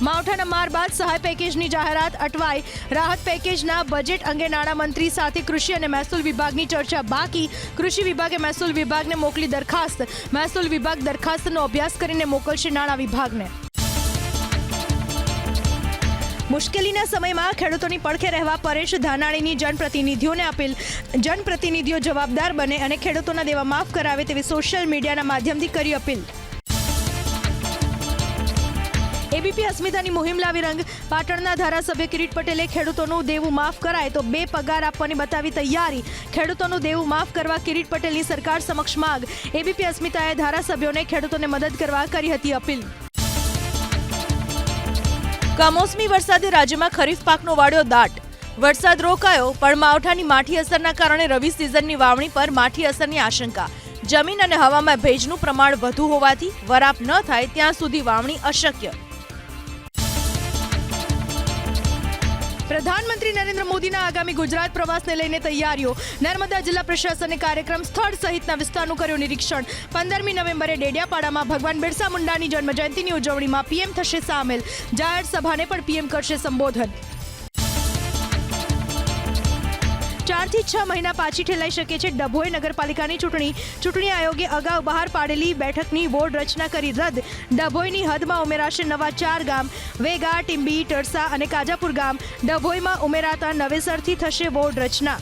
માવઠાના માર બાદ સહાય પેકેજની જાહેરાત અટવાઈ. રાહત પેકેજના બજેટ અંગે નાણામંત્રી સાથે કૃષિ અને મહેસૂલ વિભાગની ચર્ચા બાકી. કૃષિ વિભાગે મહેસૂલ વિભાગને મોકલી દરખાસ્ત. મહેસૂલ વિભાગ દરખાસ્તનો અભ્યાસ કરીને મોકલશે નાણાં વિભાગને. મુશ્કેલીના સમયમાં ખેડૂતોની પડખે રહેવા પરેશ ધાનાણીની જનપ્રતિનિધિઓને અપીલ. જનપ્રતિનિધિઓ જવાબદાર બને અને ખેડૂતોના દેવા માફ કરાવે તેવી સોશિયલ મીડિયાના માધ્યમથી કરી અપીલ. એબીપી અસ્મિતાની મુહિમ લાવી રંગ. પાટણના ધારાસભ્ય કિરીટ પટેલે ખેડૂતોનું દેવું માફ કરાય તો 2 પગાર આપવાની બતાવી તૈયારી. ખેડૂતોનું દેવું માફ કરવા કિરીટ પટેલની સરકાર સમક્ષ માંગ. એબીપી અસ્મિતાએ ધારાસભ્યોને ખેડૂતોને મદદ કરવા કરી હતી અપીલ. કમોસમી વરસાદે રાજ્યમાં ખરીફ પાકનો વાળ્યો દાટ. વરસાદ રોકાયો પણ માવઠાની માઠી અસરના કારણે રવિ સિઝનની વાવણી પર માઠી અસરની આશંકા. જમીન અને હવામાં ભેજનું પ્રમાણ વધુ હોવાથી વરાપ ન થાય ત્યાં સુધી વાવણી અશક્ય. પ્રધાનમંત્રી નરેન્દ્ર મોદીના આગામી ગુજરાત પ્રવાસને લઈને તૈયારીઓ. નર્મદા જિલ્લા પ્રશાસને કાર્યક્રમ સ્થળ સહિતના વિસ્તારનું કર્યું નિરીક્ષણ. 15મી નવેમ્બરે ડેડિયાપાડામાં ભગવાન બિરસા મુંડાની જન્મજયંતિની ઉજવણીમાં પીએમ થશે સામેલ. જાહેર સભાને પણ પીએમ કરશે સંબોધન. 4 થી 6 મહિના પાછી ઠેલાઈ શકે છે ડભોઈ નગરપાલિકાની ચૂંટણી. ચૂંટણી આયોગે અગાઉ બહાર પાડેલી બેઠકની વોર્ડ રચના કરી રદ. ડભોઈની હદમાં ઉમેરાશે નવા 4 ગામ: વેગા, ટીંબી, ટરસા અને કાજાપુર ગામ. ડભોઈમાં ઉમેરાતા નવેસરથી થશે વોર્ડ રચના.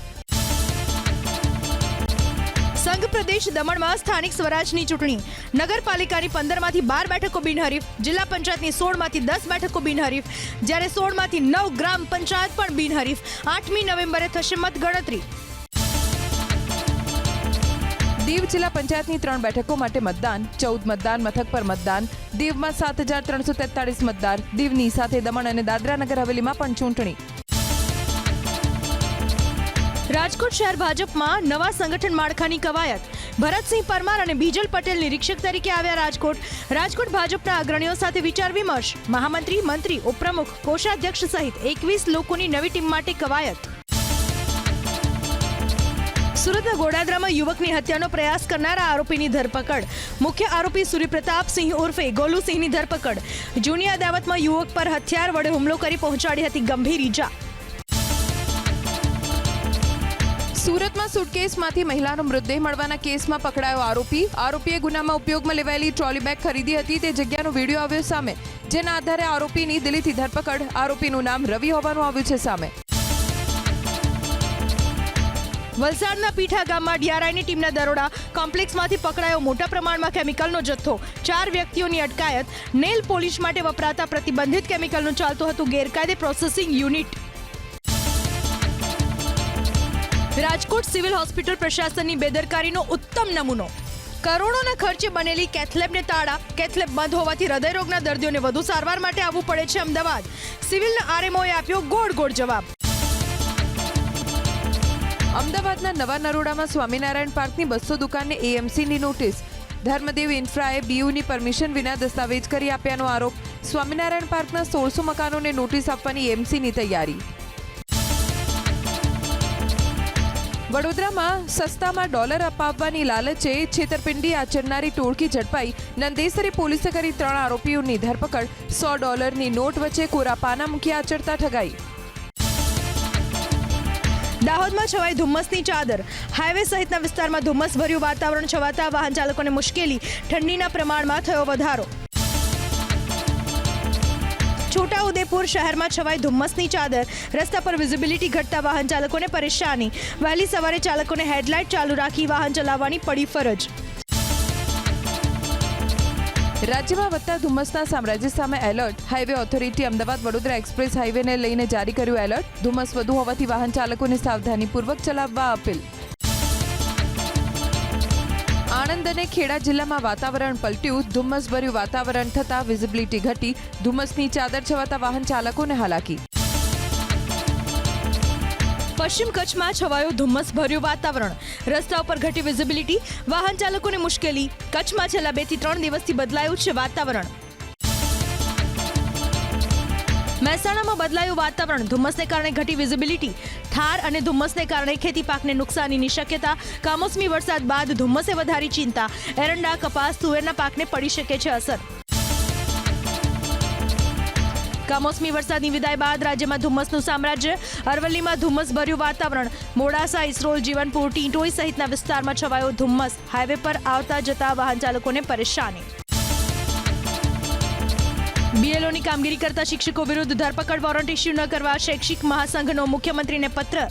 સંઘ પ્રદેશ દમણમાં સ્થાનિક સ્વરાજની ચૂંટણી. નગરપાલિકાની 15માંથી 12 બેઠકો બિનહરીફ. જિલ્લા પંચાયતની 16માંથી 10 બેઠકો બિનહરીફ, જ્યારે 16માંથી 9 ગ્રામ પંચાયત પણ બિનહરીફ. 8મી નવેમ્બરે થશે મતગણતરી. દીવ જિલ્લા પંચાયતની 3 બેઠકો માટે મતદાન. 14 મતદાન મથક પર મતદાન. દીવમાં 7343 મતદાર. દીવની સાથે દમણ અને દાદરા નગર હવેલીમાં પણ ચૂંટણી. રાજકોટ શહેર ભાજપમાં નવા સંગઠન માળખાની કવાયત. ભરતસિંહ પરમાર અને બીજલ પટેલ નિરીક્ષક તરીકે આવ્યા રાજકોટ. રાજકોટ ભાજપના અગ્રણીઓ સાથે વિચાર વિમર્શ. મહામંત્રી, મંત્રી, ઉપપ્રમુખ, કોષાધ્યક્ષ સહિત 21 લોકોની નવી ટીમ માટે કવાયત. સુરતના ગોડાદરામાં યુવકની હત્યાનો પ્રયાસ કરનારા આરોપીની ધરપકડ. મુખ્ય આરોપી સૂર્યપ્રતાપસિંહ ઉર્ફે ગોલુસિંહની ધરપકડ. જૂની અદાવતમાં યુવક પર હથિયાર વડે હુમલો કરી પહોંચાડી હતી ગંભીર ઈજા. સુરતમાં સુટકેસમાંથી મહિલાનો મૃતદેહ મળવાના કેસમાં પકડાયો આરોપી. આરોપીએ ગુનામાં ઉપયોગમાં લેવાયેલી ટ્રોલી બેગ ખરીદી હતી તે જગ્યાનો વિડીયો આવ્યો સામે, જેના આધારે આરોપીની દિલ્હીથી ધરપકડ. આરોપીનું નામ રવિ હોવાનું આવ્યું છે સામે. વલસાડના પીઠા ગામમાં ડીઆરઆઈની ટીમના દરોડા. કોમ્પ્લેક્સમાંથી પકડાયો મોટા પ્રમાણમાં કેમિકલનો જથ્થો. 4 વ્યક્તિઓની અટકાયત. નેલ પોલિશ માટે વપરાતા પ્રતિબંધિત કેમિકલનું ચાલતું હતું ગેરકાયદે processing unit. Rajkot civil hospital પ્રશાસનની બેદરકારીનો ઉત્તમ નમૂનો. કરોડોના ખર્ચે બનેલી કેથલેબને તાળા. કેથલેબ બંધ હોવાથી હૃદયરોગના દર્દીઓને વધુ સારવાર માટે આવવું પડે છે અમદાવાદ. સિવિલના આરએમઓએ આપ્યો ગોળ જવાબ. અમદાવાદના નવા નરોડામાં સ્વામિનારાયણ પાર્કની 200 દુકાનને એએમસીની નોટિસ. ધર્મદેવ ઇન્ફ્રાએ બીયુની પરમિશન વિના દસ્તાવેજ કરી આપ્યાનો આરોપ. સ્વામિનારાયણ પાર્કના 1600 મકાનોને નોટિસ આપવાની એએમસીની તૈયારી. વડોદરામાં સસ્તામાં ડોલર અપાવવાની લાલચે છેતરપિંડી આચરનારી ટોળકી ઝડપાઈ. નંદેસરી પોલીસે કરી 3 આરોપીઓની ધરપકડ. $100ની નોટ વચ્ચે કોરા પાના મૂકી આચરતા ઠગાઈ. દાહોદમાં છવાઈ ધુમ્મસની ચાદર. હાઈવે સહિતના વિસ્તારમાં ધુમ્મસભર્યું વાતાવરણ છવાતા વાહન ચાલકોને મુશ્કેલી. ઠંડીના પ્રમાણમાં થયો વધારો. છોટાઉદેપુર શહેરમાં છવાઈ ધુમ્મસની ચાદર. રસ્તા પર વિઝિબિલિટી ઘટતા વાહન ચાલકોને પરેશાની. વહેલી સવારે ચાલકોને હેડલાઇટ ચાલુ રાખી વાહન ચલાવવાની પડી ફરજ. રાજ્યમાં વધતા ધુમ્મસના સામ્રાજ્ય સામે alert. Highway authority Ahmedabad Vadodara express હાઈવેને લઈને જારી કર્યું એલર્ટ. ધુમ્મસ વધુ હોવાથી વાહન ચાલકોને સાવધાનીપૂર્વક ચલાવવા અપીલ. આણંદ અને ખેડા જિલ્લામાં વાતાવરણ પલટ્યું. ધુમ્મસભર્યું વાતાવરણ થતાં વિઝિબિલિટી ઘટી. ધુમ્મસની ચાદર છવાતા વાહન ચાલકોને હાલાકી. પશ્ચિમ કચ્છમાં છવાયું ધુમ્મસભર્યું વાતાવરણ. રસ્તા ઉપર ઘટી વિઝિબિલિટી. વાહન ચાલકોને મુશ્કેલી. કચ્છમાં છેલ્લા 2 થી 3 દિવસથી બદલાયું છે વાતાવરણ. મહેસાણામાં બદલાયું વાતાવરણ. ધુમ્મસને કારણે ઘટી વિઝિબિલિટી. થાર અને ધુમ્મસને કારણે ખેતી પાકને નુકસાનીની શક્યતા. કમોસમી વરસાદ બાદ ધુમ્મસે વધારી ચિંતા. એરંડા, કપાસ, તુવેરના પાકને પડી શકે છે અસર. કમોસમી વરસાદની વિદાય બાદ રાજ્યમાં ધુમ્મસનું સામ્રાજ્ય. અરવલ્લીમાં ધુમ્મસભર્યું વાતાવરણ. મોડાસા, ઇસરોલ, જીવનપુર, ટીંટોઈ સહિતના વિસ્તારમાં છવાયો ધુમ્મસ. હાઈવે પર આવતા જતા વાહન ચાલકોને પરેશાની. બીએલઓની કામગીરી કરતા શિક્ષકો વિરુદ્ધ ધરપકડ વોરંટ ઇસ્યુ ન કરવા શૈક્ષિક મહાસંઘનો મુખ્યમંત્રીને પત્ર.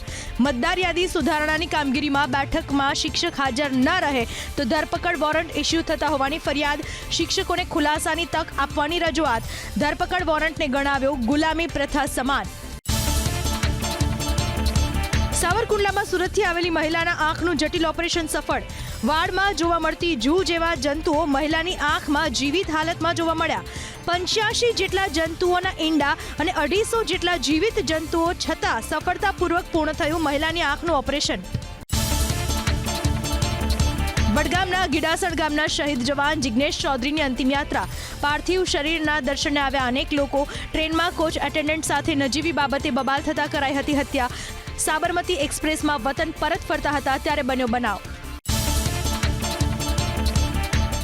મતદાર યાદી સુધારણાની કામગીરીમાં બેઠકમાં શિક્ષક હાજર ન રહે તો ધરપકડ વોરંટ ઇસ્યુ થતા હોવાની ફરિયાદ. શિક્ષકોને ખુલાસાની તક આપવાની રજૂઆત. ધરપકડ વોરંટને ગણાવ્યો ગુલામી પ્રથા સમાન. સાવરકુંડલામાં સુરતથી આવેલી મહિલાના આંખનું જટિલ ઓપરેશન સફળ. વાળમાં જોવા મળતી જૂ જેવા જંતુઓ મહિલાની આંખમાં જીવિત હાલતમાં જોવા મળ્યા. 85 જેટલા જંતુઓના ઈંડા અને 250 જેટલા જીવિત જંતુઓ છતાં સફળતાપૂર્વક પૂર્ણ થયું મહિલાની આંખનું ઓપરેશન. વડગામના ગીડાસણ ગામના શહીદ જવાન જિગ્નેશ ચૌધરીની અંતિમ યાત્રા. પાર્થિવ શરીરના દર્શને આવ્યા અનેક લોકો. ટ્રેનમાં કોચ એટેન્ડન્ટ સાથે નજીવી બાબતે બબાલ થતા કરાઈ હતી હત્યા. સાબરમતી એક્સપ્રેસમાં વતન પરત ફરતા હતા ત્યારે બન્યો બનાવ.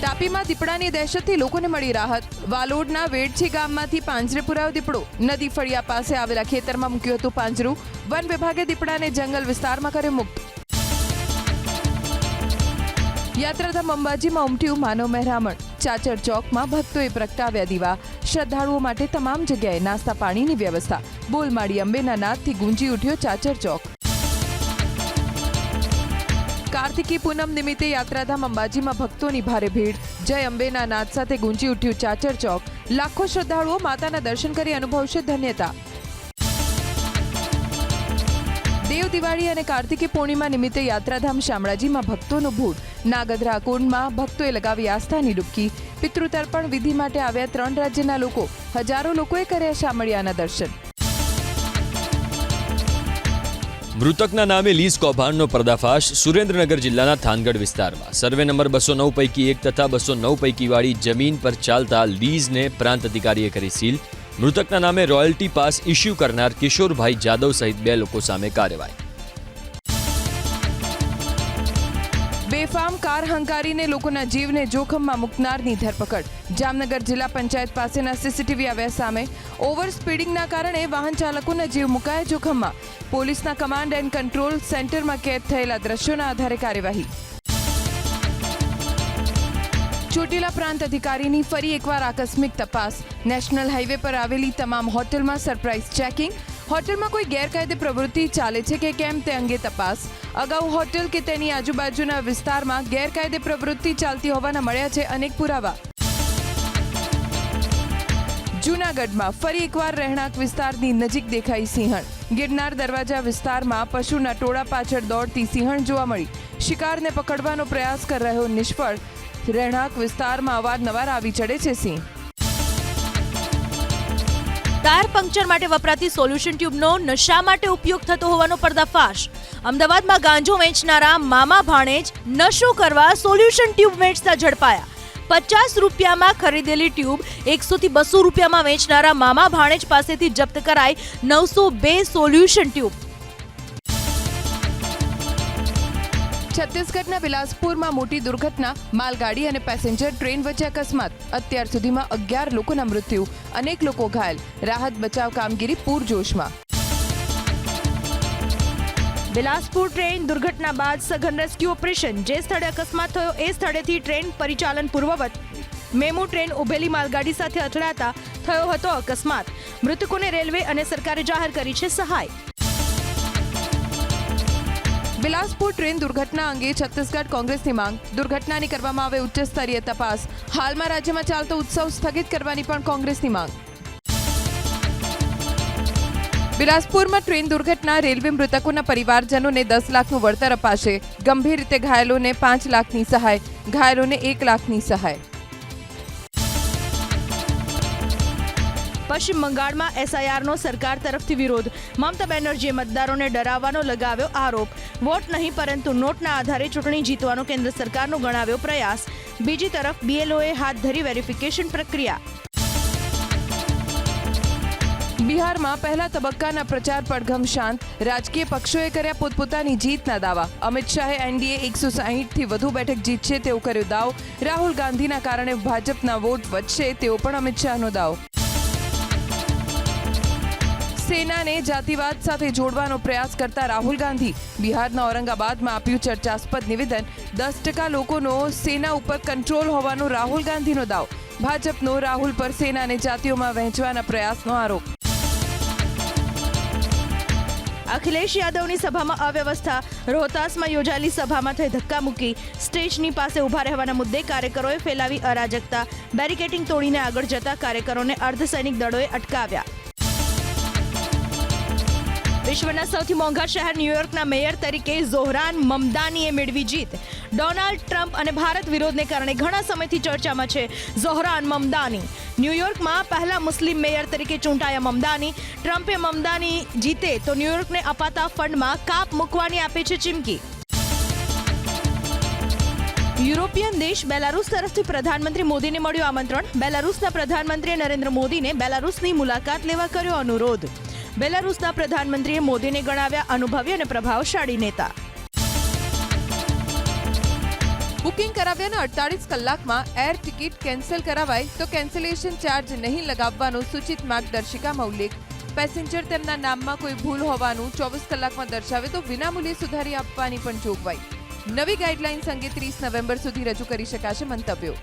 તાપીમાં દીપડાની દહેશતથી લોકોને મળી રાહત. વાલોડના વેડછી ગામમાંથી પાંજરે પુરાયો દીપડો. નદી ફળિયા પાસે આવેલા ખેતરમાં મૂક્યું હતું પાંજરું. વન વિભાગે દીપડાને જંગલ વિસ્તારમાં કર્યો મુક્ત. યાત્રાધામ અંબાજીમાં ઉમટ્યું માનવ મહેરામણ. ચાચર ચોકમાં ભક્તોએ પ્રગટાવ્યા દીવા. શ્રદ્ધાળુઓ માટે તમામ જગ્યાએ નાસ્તા પાણીની વ્યવસ્થા. બોલમાળી અંબેના નાદથી ગુંજી ઉઠ્યો ચાચર ચોક. કાર્તિકી પૂનમ નિમિત્તે યાત્રાધામ અંબાજીમાં ભક્તોની ભારે ભીડ. જય અંબેના નાદ સાથે ગુંજી ઉઠ્યું ચાચર ચોક. લાખો શ્રદ્ધાળુઓ માતાના દર્શન કરી અનુભવશે ધન્યતા. દેવ દિવાળી અને કાર્તિકી પૂર્ણિમા નિમિત્તે યાત્રાધામ શામળાજીમાં ભક્તોનો ભૂડ. નાગદરા કુંડમાં ભક્તોએ લગાવી આસ્થાની ડૂબકી. પિતૃતર્પણ વિધિ માટે આવ્યા 3 રાજ્યના લોકો. હજારો લોકોએ કર્યા શામળિયાના દર્શન. મૃતકના નામે લીઝ કૌભાંડનો પર્દાફાશ. સુરેન્દ્રનગર જિલ્લાના થાનગઢ વિસ્તારમાં સર્વે નંબર 209 પૈકી 1 તથા 209 પૈકી વાળી જમીન પર ચાલતા લીઝને પ્રાંત અધિકારીએ કરી સીલ. મૃતકના નામે રોયલ્ટી પાસ ઇસ્યુ કરનાર કિશોરભાઈ જાદવ સહિત 2 લોકો સામે કાર્યવાહી. બેફામ કાર હંકારીને લોકોના જીવને જોખમમાં મૂકનારની ધરપકડ. જામનગર જિલ્લા પંચાયત પાસેના સીસીટીવી આવ્યા સામે. ઓવર સ્પીડિંગના કારણે વાહન ચાલકોના જીવ મુકાયા જોખમમાં. પોલીસના કમાન્ડ એન્ડ કંટ્રોલ સેન્ટરમાં કેદ થયેલા દ્રશ્યોના આધારે કાર્યવાહી. ચોટીલા પ્રાંત અધિકારીની ફરી એકવાર આકસ્મિક તપાસ. નેશનલ હાઈવે પર આવેલી તમામ હોટલમાં સરપ્રાઇઝ ચેકિંગ. હોટલમાં કોઈ ગેરકાયદે પ્રવૃત્તિ ચાલે છે કે કેમ તે અંગે તપાસ. અગાઉ હોટલ કે તેની આજુબાજુના વિસ્તારમાં ગેરકાયદે પ્રવૃત્તિ ચાલતી હોવાના મળ્યા છે અનેક પુરાવા. જૂનાગઢમાં ફરી એકવાર રહેણાંક વિસ્તારની નજીક દેખાઈ સિંહણ. ગિરનાર દરવાજા વિસ્તારમાં પશુના ટોળા પાછળ દોડતી સિંહણ જોવા મળી. શિકારને પકડવાનો પ્રયાસ કરી રહ્યો નિષ્ફળ. રહેણાંક વિસ્તારમાં અવારનવાર આવી ચડે છે સિંહ. ટાયર પંક્ચર માટે વપરાતી સોલ્યુશન ટ્યુબનો નશા માટે ઉપયોગ થતો હોવાનો પર્દાફાશ. અમદાવાદમાં ગાંજો વેચનારા મામા ભાણેજ નશો કરવા સોલ્યુશન ટ્યુબ વેચતા ઝડપાયા. 50 રૂપિયામાં ખરીદેલી ટ્યુબ 100 થી 200 રૂપિયામાં વેચનારા મામા ભાણેજ પાસેથી જપ્ત કરાઈ 902 સોલ્યુશન ટ્યુબ. છત્તીસગઢના બિલાસપુરમાં મોટી દુર્ઘટના. માલગાડી અને પેસેન્જર ટ્રેન વચ્ચે અકસ્માત. અત્યાર સુધીમાં 11 લોકોના મૃત્યુ, અનેક લોકો ઘાયલ. રાહત બચાવ કામગીરી પૂરજોશમાં. બિલાસપુર ટ્રેન દુર્ઘટના બાદ સઘન રેસ્ક્યુ ઓપરેશન. જે સ્થળે અકસ્માત થયો એ સ્થળેથી ટ્રેન પરિચાલન પૂર્વવત. મેમુ ટ્રેન ઉભેલી માલગાડી સાથે અથડાતા થયો હતો અકસ્માત. મૃતકોને રેલવે અને સરકારે જાહેર કરી છે સહાય. બિલાસપુર ટ્રેન દુર્ઘટના અંગે છત્તીસગઢ કોંગ્રેસની માંગ. દુર્ઘટનાની કરવામાં આવે ઉચ્ચ સ્તરીય તપાસ. હાલમાં રાજ્યમાં ચાલતો ઉત્સવ સ્થગિત કરવાની પણ કોંગ્રેસની માંગ. બિલાસપુરમાં ટ્રેન દુર્ઘટના. રેલવે મૃતકોના પરિવારજનોને 10 લાખનું વળતર અપાશે. ગંભીર રીતે ઘાયલોને 5 લાખની સહાય. ઘાયલોને 1 લાખની સહાય. પશ્ચિમ બંગાળમાં એસઆઈઆરનો સરકાર તરફથી વિરોધ. મમતા બેનર્જીએ મતદારોને ડરાવવાનો લગાવ્યો આરોપ. વોટ નહીં પરંતુ નોટના આધારે ચૂંટણી જીતવાનો કેન્દ્ર સરકારનો ગણાવ્યો પ્રયાસ. બીજી તરફ બીએલઓએ હાથ ધરી વેરિફિકેશન પ્રક્રિયા. બિહારમાં પહેલા તબક્કાના પ્રચાર પડઘમ શાંત. રાજકીય પક્ષોએ કર્યા પોતપોતાની જીતના દાવા. અમિત શાહે એનડીએ 160થી વધુ બેઠક જીતશે તેવો કર્યો દાવ. રાહુલ ગાંધીના કારણે ભાજપના વોટ વધશે તેવો પણ અમિત શાહનો દાવ. સેનાને જાતિવાદ સાથે જોડવાનો પ્રયાસ કરતા રાહુલ ગાંધી. બિહારના ઔરંગાબાદમાં આપ્યું ચર્ચાસ્પદ નિવેદન. 10% લોકોનો સેના ઉપર કંટ્રોલ હોવાનો રાહુલ ગાંધીનો દાવ. ભાજપનો રાહુલ પર સેનાને જાતિઓમાં વહેંચવાના પ્રયાસનો આરોપ. અખિલેશ યાદવની સભામાં અવ્યવસ્થા. રોહતાસમાં યોજાયેલી સભામાં થઈ ધક્કામુક્કી. સ્ટેજની પાસે ઊભા રહેવાના મુદ્દે કાર્યકરોએ ફેલાવી અરાજકતા. બેરિકેડિંગ તોડીને આગળ જતા કાર્યકરોને અર્ધસૈનિક દળોએ અટકાવ્યા. વિશ્વના સૌથી મોંઘા શહેર ન્યૂયોર્કના મેયર તરીકે ઝોહરાન મમદાનીએ મેળવી જીત. ડોનાલ્ડ ટ્રમ્પ અને ભારત વિરોધને કારણે ઘણા સમયથી ચર્ચામાં છે ઝોહરાન મમદાની. ન્યૂયોર્કમાં પહેલા મુસ્લિમ મેયર તરીકે ચૂંટાયા મમદાની. ટ્રમ્પે મમદાની જીતે તો ન્યૂયોર્કને અપાતા ફંડમાં કાપ મૂકવાની આપી છે ચીમકી. યુરોપિયન દેશ બેલારુસ તરફથી પ્રધાનમંત્રી મોદીને મળ્યું આમંત્રણ. બેલારુસના પ્રધાનમંત્રીએ નરેન્દ્ર મોદીને બેલારુસની મુલાકાત લેવા કર્યો અનુરોધ. બેલારુસના પ્રધાનમંત્રીએ મોદીને ગણાવ્યા અનુભવી અને પ્રભાવશાળી નેતા. બુકિંગ કરાવ્યાના 48 કલાકમાં એર ટિકિટ કેન્સલ કરાવાય તો કેન્સલેશન ચાર્જ નહીં લગાવવાનો સૂચિત માર્ગદર્શિકામાં ઉલ્લેખ. પેસેન્જર તેમના નામમાં કોઈ ભૂલ હોવાનું 24 કલાકમાં દર્શાવે તો વિનામૂલ્યે સુધારી આપવાની પણ જોગવાઈ. નવી ગાઈડલાઇન્સ અંગે 30 નવેમ્બર સુધી રજૂ કરી શકાશે મંતવ્યો.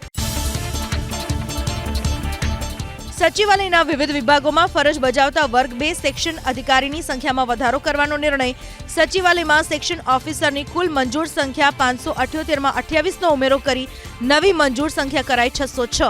સચિવાલયના વિવિધ વિભાગોમાં ફરજ બજાવતા વર્ગ 2 સેક્શન અધિકારીની સંખ્યામાં વધારો કરવાનો નિર્ણય. સચિવાલયમાં સેક્શન ઓફિસરની કુલ મંજૂર સંખ્યા 578માં 28નો ઉમેરો કરી નવી મંજૂર સંખ્યા કરાઈ 606.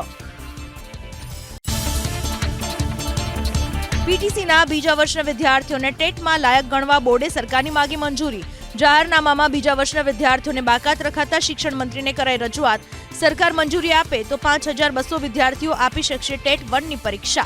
પીટીસીના બીજા વર્ષના વિદ્યાર્થીઓને ટેટમાં લાયક ગણવા બોર્ડે સરકારની માગી મંજૂરી. જાહેરનામામાં બીજા વર્ષના વિદ્યાર્થીઓને બાકાત રખાતા શિક્ષણ મંત્રીને કરાઈ રજૂઆત. સરકાર મંજૂરી આપે તો 5200 વિદ્યાર્થીઓ આપી શકશે ટેટ 1ની પરીક્ષા.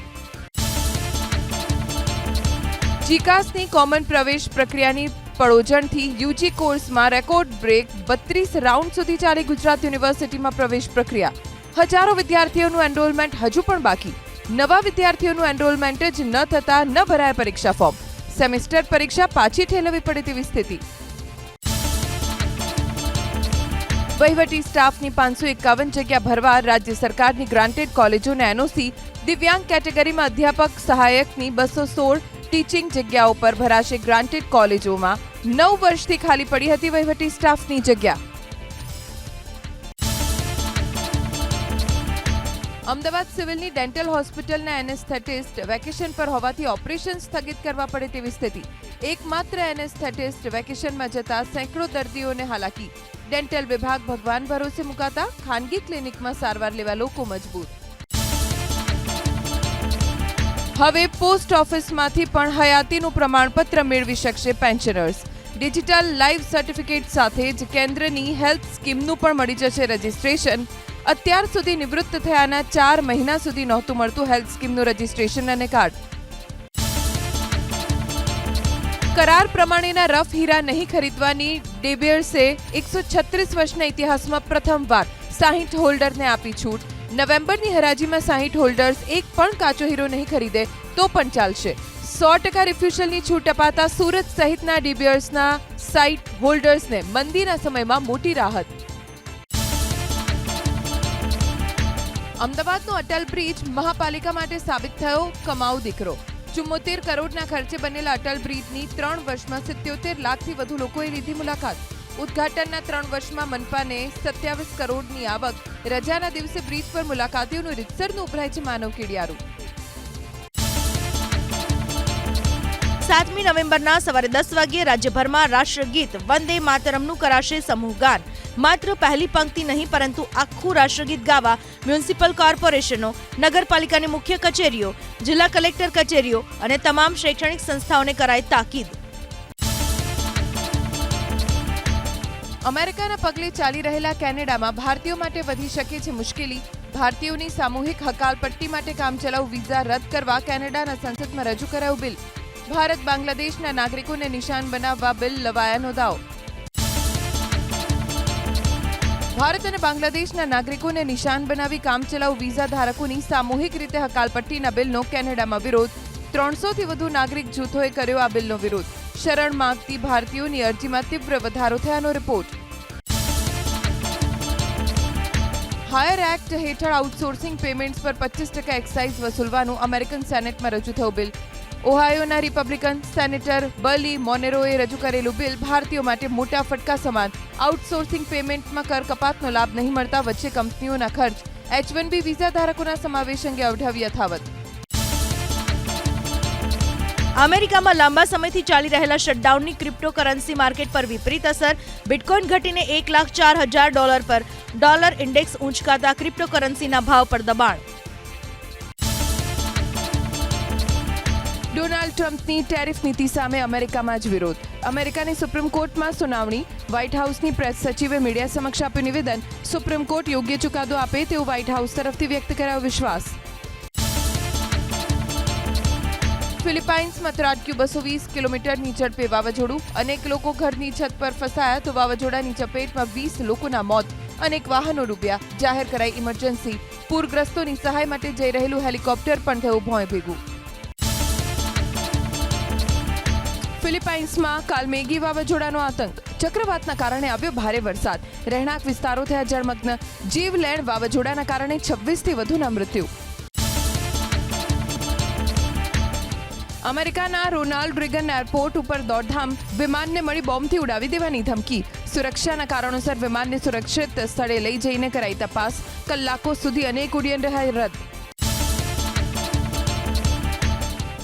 જીકાસની કોમન પ્રવેશ પ્રક્રિયાની પડોજણથી યુજી કોર્સમાં રેકોર્ડ બ્રેક. 32 રાઉન્ડ સુધી ચાલી ગુજરાત યુનિવર્સિટીમાં પ્રવેશ પ્રક્રિયા. હજારો વિદ્યાર્થીઓનું એનરોલમેન્ટ હજુ પણ બાકી. નવા વિદ્યાર્થીઓનું એનરોલમેન્ટ જ ન થતા ન ભરાય પરીક્ષા ફોર્મ. સેમેસ્ટર પરીક્ષા પાછી ઠેલવવી પડે તેવી સ્થિતિ. વહીવટી સ્ટાફની 551 જગ્યા ભરવા રાજ્ય સરકારની ગ્રાન્ટેડ કોલેજોને એનઓસી. દિવ્યાંગ કેટેગરીમાં અધ્યાપક સહાયકની 216 ટીચિંગ જગ્યાઓ પર ભરાશે ગ્રાન્ટેડ કોલેજોમાં. 9 વર્ષથી ખાલી પડી હતી વહીવટી સ્ટાફની જગ્યા. અમદાવાદ સિવિલની ડેન્ટલ હોસ્પિટલના એનેસ્થેટિસ્ટ વેકેશન પર હોવાથી ઓપરેશન સ્થગિત કરવા પડે તેવી સ્થિતિ. એકમાત્ર એનેસ્થેટિસ્ટ વેકેશનમાં જતા સેંકડો દર્દીઓને હાલાકી. ડેન્ટલ વિભાગ ભગવાન ભરોસે મુકાતા ખાનગી ક્લિનિકમાં સારવાર લેવા લોકો મજબૂર. હવે પોસ્ટ ઓફિસમાંથી પણ હયાતીનું પ્રમાણપત્ર મેળવી શકશે પેન્શનર્સ. ડિજિટલ લાઈવ સર્ટિફિકેટ સાથે જ કેન્દ્રની હેલ્થ સ્કીમનું પણ મળી જશે રજિસ્ટ્રેશન. અત્યાર સુધી નિવૃત્ત થયાના 4 મહિના સુધી નહોતું મળતું હેલ્થ સ્કીમનું રજિસ્ટ્રેશન અને કાર્ડ. કરાર પ્રમાણેના રફ હીરા નહીં ખરીદવાની ડેબિયર્સે 136 વર્ષના ઇતિહાસમાં પ્રથમવાર 60 હોલ્ડરને આપી છૂટ. નવેમ્બરની હરાજીમાં 60 હોલ્ડર્સ એક પણ કાચો હીરો નહીં ખરીદે તો પણ ચાલશે. 100% રિફ્યુઝલની છૂટ અપાતા સુરત સહિતના ડેબિયર્સના સાઇટ હોલ્ડર્સને મંદીના સમયમાં મોટી રાહત. અમદાવાદનો અટલ બ્રિજ મહાપાલિકા માટે સાબિત થયો કમાઉ દીકરો. 74 કરોડના ખર્ચે બનેલા અટલ બ્રિજની 3 વર્ષમાં 77 લાખથી વધુ લોકોએ લીધી મુલાકાત. ઉદ્ઘાટનના 3 વર્ષમાં મનપાને 27 કરોડની આવક. રજાના દિવસે બ્રિજ પર મુલાકાતીઓનું રીતસરનું ઉભરાય છે માનવ કીડિયારું. 7મી નવેમ્બરના સવારે 10 વાગ્યે રાજ્યભરમાં રાષ્ટ્રગીત વંદે માતરમનું કરાશે સમૂહ ગાન. માત્ર પહેલી પંક્તિ નહીં પરંતુ આખું રાષ્ટ્રગીત ગાવા મ્યુનિસિપલ કોર્પોરેશનો, નગરપાલિકાની મુખ્ય કચેરીઓ, જિલ્લા કલેક્ટર કચેરીઓ અને તમામ શૈક્ષણિક સંસ્થાઓને કરાઈ તાકીદ. અમેરિકાના પગલે ચાલી રહેલા કેનેડામાં ભારતીયો માટે વધી શકે છે મુશ્કેલી. ભારતીયોની સામૂહિક હકાલપટ્ટી માટે કામચલાઉ વિઝા રદ કરવા કેનેડાના સંસદમાં રજૂ કરાયું બિલ. ભારત બાંગ્લાદેશના નાગરિકોને નિશાન બનાવવા બિલ લવાયાનો દાવ. ભારત અને બાંગ્લાદેશના નાગરિકોને નિશાન બનાવી કામચલાઉ વિઝા ધારકોની સામૂહિક રીતે હકાલપટ્ટીના બિલનો કેનેડામાં વિરોધ. 300થી વધુ નાગરિક જૂથોએ કર્યો આ બિલનો વિરોધ. શરણ માંગતી ભારતીયોની અરજીમાં તીવ્ર વધારો થયાનો રિપોર્ટ. હાયર એક્ટ હેઠળ આઉટસોર્સિંગ પેમેન્ટ્સ પર 25% એક્સાઇઝ વસૂલવાનું અમેરિકન સેનેટમાં રજૂ થયું બિલ. ઓહાયોના રિપબ્લિકન સેનેટર બર્લી મોનેરોએ રજૂ કરેલું બિલ ભારતીયો માટે મોટા ફટકા સમાન. આઉટસોર્સિંગ પેમેન્ટમાં કર કપાતનો લાભ નહીં મળતા વચ્ચે કંપનીઓના ખર્ચ H-1B વિઝા ધારકોના સમાવેશ અંગે અવઢવ યથાવત. અમેરિકામાં લાંબા સમયથી ચાલી રહેલા શટડાઉનની ક્રિપ્ટોકરન્સી માર્કેટ પર વિપરીત અસર. બિટકોઇન ઘટીને $1,04,000 પર. ડોલર ઇન્ડેક્સ ઊંચકાતા ક્રિપ્ટોકરન્સીના ભાવ પર દબાણ. ડોનાલ્ડ ટ્રમ્પની ટેરિફ નીતિ સામે અમેરિકામાં જ વિરોધ. અમેરિકાની સુપ્રીમ કોર્ટમાં સુનાવણી. વ્હાઇટ હાઉસની પ્રેસ સચિવે મીડિયા સમક્ષ આપ્યું નિવેદન. સુપ્રીમ કોર્ટ યોગ્ય ચુકાદો આપે તેવો વ્હાઇટ હાઉસ તરફથી વ્યક્ત કરાયો વિશ્વાસ. ફિલિપાઇન્સમાં ત્રાટક્યું 220 કિલોમીટરની ઝડપે વાવાઝોડું. અનેક લોકો ઘરની છત પર ફસાયા તો વાવાઝોડાની ચપેટમાં 20 લોકોના મોત, અનેક વાહનો ડૂબ્યા. જાહેર કરાઈ ઇમરજન્સી. પૂરગ્રસ્તોની સહાય માટે જઈ રહેલું હેલિકોપ્ટર પણ થયું ભોંય ભેગું. ફિલિપાઇન્સમાં કાલમેઘી વાવાઝોડાનો આતંક. ચક્રવાતના કારણે આવ્યો ભારે વરસાદ. રહેણાંક વિસ્તારો થયા જળમગ્ન. જીવલેણ વાવાઝોડાના કારણે 26થી વધુના મૃત્યુ. અમેરિકાના રોનાલ્ડ રેગન એરપોર્ટ ઉપર દોડધામ. વિમાનને મળી બોમ્બથી ઉડાવી દેવાની ધમકી. સુરક્ષાના કારણોસર વિમાનને સુરક્ષિત સ્થળે લઈ જઈને કરાઈ તપાસ. કલાકો સુધી અનેક ઉડ્ડયન રહ્યા રદ.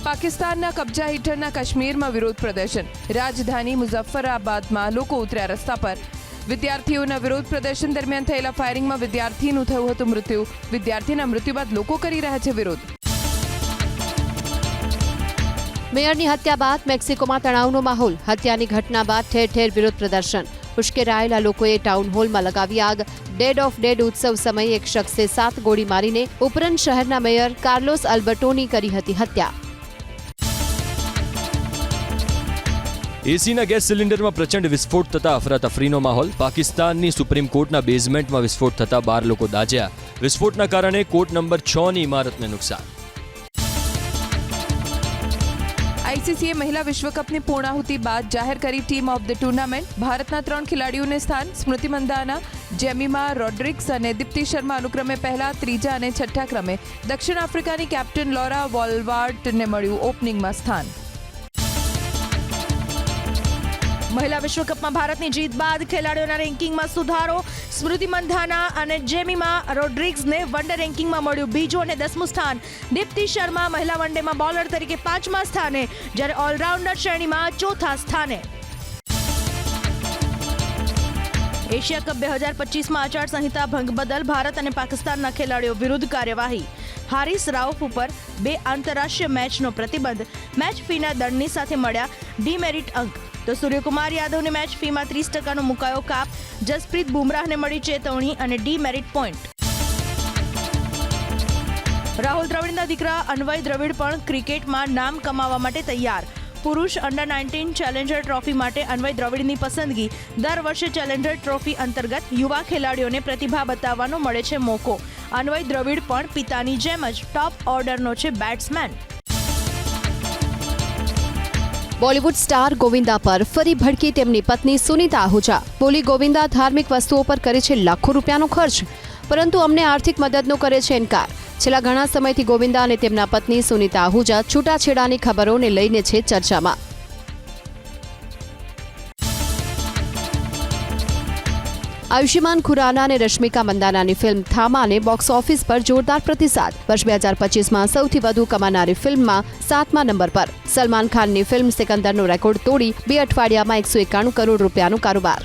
પાકિસ્તાનના કબજા હેઠળના કાશ્મીરમાં વિરોધ પ્રદર્શન. રાજધાની મુઝફ્ફરાબાદમાં લોકો ઉતર્યા રસ્તા પર. વિદ્યાર્થીઓના વિરોધ પ્રદર્શન દરમિયાન થયેલા ફાયરિંગમાં વિદ્યાર્થીનું થયું હતું મૃત્યુ. વિદ્યાર્થીના મૃત્યુ બાદ લોકો કરી રહ્યા છે વિરોધ. મેયરની હત્યા બાદ મેક્સિકોમાં તણાવનો માહોલ. હત્યાની ઘટના બાદ ઠેર ઠેર વિરોધ પ્રદર્શન. ઉશ્કેરાયેલા લોકોએ ટાઉન હોલમાં લગાવી આગ. ડેડ ઓફ ડેડ ઉત્સવ સમયે એક શખ્સે 7 ગોળી મારીને ઉપરન શહેરના મેયર કાર્લોસ અલ્બર્ટોની કરી હતી હત્યા. એસીના ગેસ સિલિન્ડરમાં પ્રચંડ વિસ્ફોટ થતા અફરાતફરીનો માહોલ. પાકિસ્તાનની સુપ્રીમ કોર્ટના બેઝમેન્ટમાં વિસ્ફોટ થતા 12 લોકો દાઝ્યા. વિસ્ફોટના કારણે કોર્ટ નંબર 6ની ઇમારતને નુકસાન. આઈસીસીએ મહિલા વિશ્વકપની પૂર્ણાહુતિ બાદ જાહેર કરી ટીમ ઓફ ધ ટુર્નામેન્ટ. ભારતના 3 ખેલાડીઓને સ્થાન. સ્મૃતિ મંધાના, જેમિમા રોડ્રિગ્સ અને દીપ્તિ શર્મા અનુક્રમે પહેલા, ત્રીજા અને છઠ્ઠા ક્રમે. દક્ષિણ આફ્રિકાની કેપ્ટન લોરા વોલવાર્ટને મળ્યું ઓપનિંગમાં સ્થાન. મહિલા વિશ્વકપમાં ભારતની જીત બાદ ખેલાડીઓના રેન્કિંગમાં સુધારો. સ્મૃતિ મંધાના અને જેમિમા રોડ્રિગ્સને વનડે રેન્કિંગમાં મળ્યું બીજું અને 10મું સ્થાન. દીપ્તિ શર્મા મહિલા વનડેમાં બોલર તરીકે 5મા સ્થાને, જ્યારે ઓલરાઉન્ડર શ્રેણીમાં 4થા સ્થાને. એશિયા કપ 2025માં આચારસંહિતા ભંગ બદલ ભારત અને પાકિસ્તાનના ખેલાડીઓ વિરુદ્ધ કાર્યવાહી. હારિસ રાઉફ ઉપર 2 આંતરરાષ્ટ્રીય મેચનો પ્રતિબંધ. મેચ ફીના દંડની સાથે મળ્યા ડીમેરિટ અંક. તો સૂર્યકુમાર યાદવને મેચ ફીમાં 30%નો મુકાયો કાપ. જસપ્રીત બુમરાહને મળી ચેતવણી અને ડીમેરિટ પોઈન્ટ. રાહુલ દ્રવિડના દીકરા અન્વય દ્રવિડ પણ ક્રિકેટમાં નામ કમાવા માટે તૈયાર. પુરુષ અંડર-19 ચેલેન્જર ટ્રોફી માટે અન્વય દ્રવિડની પસંદગી. દર વર્ષે ચેલેન્જર ટ્રોફી અંતર્ગત યુવા ખેલાડીઓને પ્રતિભા બતાવવાનો મળે છે મોકો. અન્વય દ્રવિડ પણ પિતાની જેમ જ ટોપ ઓર્ડરનો છે બેટ્સમેન. બોલિવૂડ સ્ટાર ગોવિંદા પર ફરી ભડકી તેમની પત્ની સુનીતા આહુજા. બોલી ગોવિંદા ધાર્મિક વસ્તુઓ પર કરે છે લાખો રૂપિયાનો ખર્ચ, પરંતુ અમને આર્થિક મદદનો કરે છે ઇનકાર. છેલ્લા ઘણા સમયથી ગોવિંદા અને તેમના પત્ની સુનીતા આહુજા છૂટાછેડાની ખબરોને લઈને છે ચર્ચામાં. આયુષ્યમાન ખુરાના અને રશ્મિકા મંદાનાની ફિલ્મ થામાને બોક્સ ઓફિસ પર જોરદાર પ્રતિસાદ. વર્ષ 2025માં સૌથી વધુ કમાનારી ફિલ્મમાં 7મા નંબર પર. સલમાન ખાનની ફિલ્મ સિકંદરનો રેકોર્ડ તોડી 2 અઠવાડિયામાં 191 કરોડ રૂપિયાનો કારોબાર.